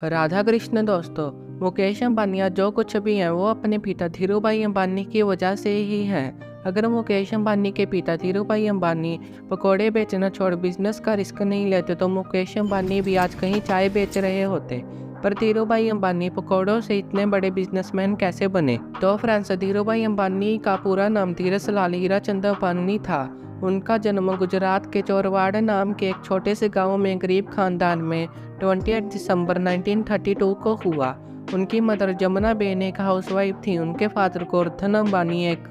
राधा कृष्ण दोस्तों, मुकेश अंबानी आज जो कुछ भी हैं वो अपने पिता धीरूभाई अंबानी की वजह से ही हैं। अगर मुकेश अंबानी के पिता धीरूभाई अंबानी पकौड़े बेचना छोड़ बिजनेस का रिस्क नहीं लेते तो मुकेश अंबानी भी आज कहीं चाय बेच रहे होते। पर धीरूभाई अंबानी पकौड़ों से इतने बड़े बिजनेसमैन कैसे बने? तो फ्रेंड्स, धीरूभाई अंबानी का पूरा नाम धीरज लाल हीराचंद अंबानी था। उनका जन्म गुजरात के चोरवाड़ नाम के एक छोटे से गांव में गरीब खानदान में 28 दिसंबर 1932 को हुआ। उनकी मदर जमुना बेन एक हाउसवाइफ थी। उनके फादर गोवर्धन अंबानी एक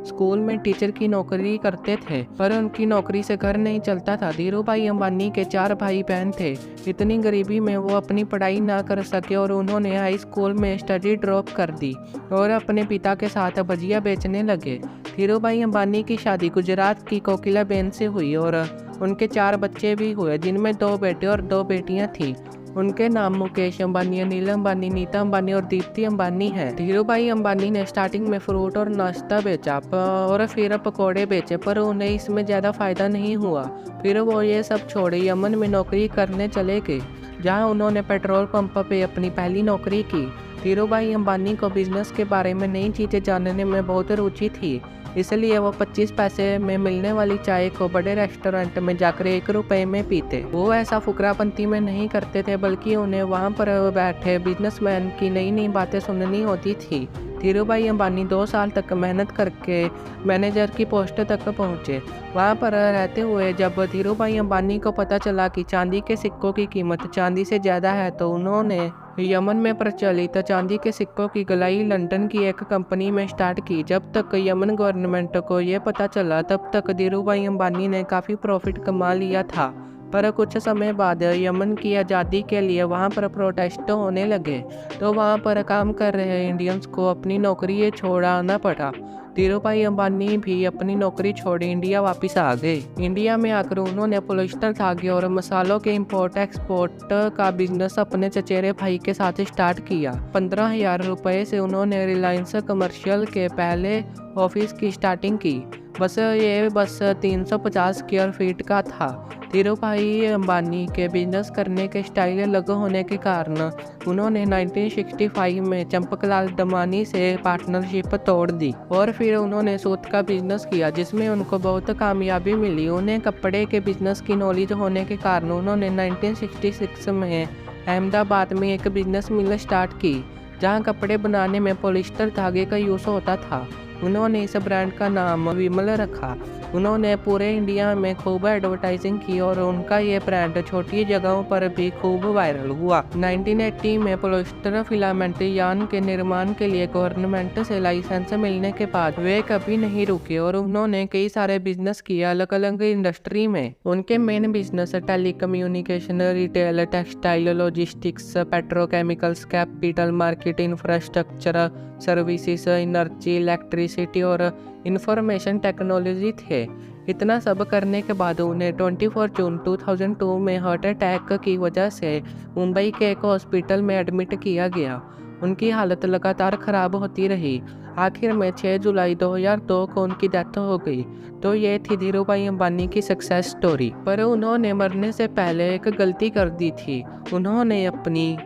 स्कूल में टीचर की नौकरी करते थे, पर उनकी नौकरी से घर नहीं चलता था। धीरूभाई अंबानी के 4 भाई बहन थे। इतनी गरीबी में वो अपनी पढ़ाई ना कर सके और उन्होंने हाई स्कूल में स्टडी ड्रॉप कर दी और अपने पिता के साथ भजिया बेचने लगे। धीरूभाई अंबानी की शादी गुजरात की कोकिला बेन से हुई और उनके 4 बच्चे भी हुए, जिनमें 2 बेटे और 2 बेटियां थीं। उनके नाम मुकेश अंबानी, अनिल अंबानी, नीता अंबानी और दीप्ति अंबानी हैं। धीरूभाई अंबानी ने स्टार्टिंग में फ्रूट और नाश्ता बेचा और फिर पकौड़े बेचे, पर उन्हें इसमें ज़्यादा फायदा नहीं हुआ। फिर वो ये सब छोड़े यमन में नौकरी करने चले गए, जहां उन्होंने पेट्रोल पंप पे अपनी पहली नौकरी की। धीरूभाई अंबानी को बिजनेस के बारे में नई चीज़ें जानने में बहुत रुचि थी, इसलिए वो 25 पैसे में मिलने वाली चाय को बड़े रेस्टोरेंट में जाकर 1 रुपए में पीते। वो ऐसा फुकरापंती में नहीं करते थे, बल्कि उन्हें वहाँ पर बैठे बिजनेसमैन की नई नई बातें सुननी होती थी। धीरूभाई अंबानी 2 साल तक मेहनत करके मैनेजर की पोस्ट तक पहुँचे। वहाँ पर रहते हुए जब धीरूभाई अंबानी को पता चला कि चांदी के सिक्कों की कीमत चांदी से ज़्यादा है, तो उन्होंने यमन में प्रचलित चांदी के सिक्कों की गलाई लंदन की एक कंपनी में स्टार्ट की। जब तक यमन गवर्नमेंट को ये पता चला, तब तक धीरूभाई अंबानी ने काफ़ी प्रॉफिट कमा लिया था। पर कुछ समय बाद यमन की आज़ादी के लिए वहाँ पर प्रोटेस्ट होने लगे, तो वहाँ पर काम कर रहे इंडियंस को अपनी नौकरी छोड़ना पड़ा। धीरूभाई अंबानी भी अपनी नौकरी छोड़ इंडिया वापस आ गए। इंडिया में आकर उन्होंने पॉलिएस्टर धागे और मसालों के इंपोर्ट एक्सपोर्ट का बिजनेस अपने चचेरे भाई के साथ स्टार्ट किया। 15,000 रुपए से उन्होंने रिलायंस कमर्शियल के पहले ऑफिस की स्टार्टिंग की। ये बस 350 स्क्वायर फीट का था। धीरूभाई अंबानी के बिजनेस करने के स्टाइल अलग होने के कारण उन्होंने 1965 में चंपकलाल दमानी से पार्टनरशिप तोड़ दी और फिर उन्होंने सूत का बिजनेस किया, जिसमें उनको बहुत कामयाबी मिली। उन्हें कपड़े के बिजनेस की नॉलेज होने के कारण उन्होंने 1966 में अहमदाबाद में एक बिजनेस मिल स्टार्ट की, जहां कपड़े बनाने में पॉलिएस्टर धागे का यूज़ होता था। उन्होंने इस ब्रांड का नाम विमल रखा। उन्होंने पूरे इंडिया में खूब एडवर्टाइजिंग की और उनका ये ब्रांड छोटी जगहों पर भी खूब वायरल हुआ। 1980 में पॉलिएस्टर फिलामेंट यार्न के निर्माण के लिए गवर्नमेंट से लाइसेंस मिलने के बाद वे कभी नहीं रुके और उन्होंने कई सारे बिजनेस किए अलग अलग इंडस्ट्री में। उनके main business telecommunication, retail, textile, logistics, petrochemicals, capital market, infrastructure services, energy, electricity और इंफॉर्मेशन टेक्नोलॉजी थे। इतना सब करने के बाद उन्हें 24 जून 2002 में हार्ट अटैक की वजह से मुंबई के एक हॉस्पिटल में एडमिट किया गया। उनकी हालत लगातार खराब होती रही। आखिर में 6 जुलाई 2002 को उनकी डेथ हो गई। तो ये थी धीरूभाई अंबानी की सक्सेस स्टोरी। पर उन्होंने मरने से पहले एक गलती कर दी थी। उन्होंने अपनी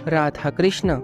राधा कृष्ण